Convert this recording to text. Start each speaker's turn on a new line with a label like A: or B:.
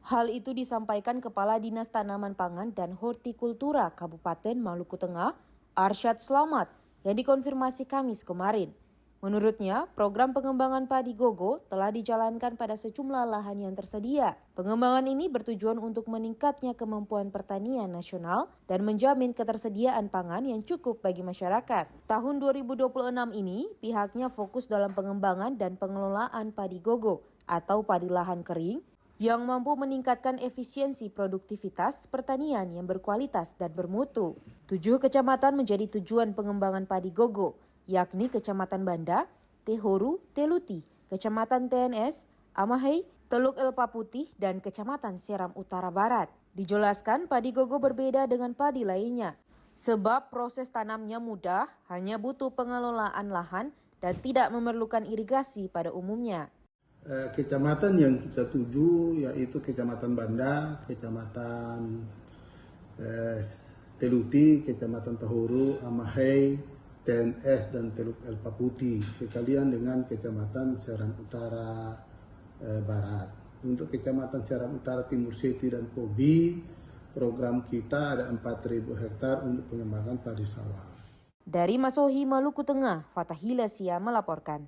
A: Hal itu disampaikan Kepala Dinas Tanaman Pangan dan Hortikultura Kabupaten Maluku Tengah, Arsyad Slamet, yang dikonfirmasi Kamis kemarin. Menurutnya, program pengembangan padi gogo telah dijalankan pada sejumlah lahan yang tersedia. Pengembangan ini bertujuan untuk meningkatnya kemampuan pertanian nasional dan menjamin ketersediaan pangan yang cukup bagi masyarakat. Tahun 2026 ini, pihaknya fokus dalam pengembangan dan pengelolaan padi gogo atau padi lahan kering yang mampu meningkatkan efisiensi produktivitas pertanian yang berkualitas dan bermutu. 7 kecamatan menjadi tujuan pengembangan padi gogo, yakni Kecamatan Banda, Tehoru, Teluti, Kecamatan TNS, Amahei, Teluk Elpa Putih, dan Kecamatan Seram Utara Barat. Dijelaskan padi gogo berbeda dengan padi lainnya, sebab proses tanamnya mudah, hanya butuh pengelolaan lahan dan tidak memerlukan irigasi pada umumnya.
B: Kecamatan yang kita tuju yaitu Kecamatan Banda, Kecamatan Teluti, Kecamatan Tahuru, Amahei, TNS, dan Teluk Elpa Putih, sekalian dengan Kecamatan Seram Utara Barat. Untuk Kecamatan Seram Utara Timur Seti dan Kobi, program kita ada 4.000 hektar untuk pengembangan padi sawah.
A: Dari Masohi, Maluku Tengah, Fatahila Sia melaporkan.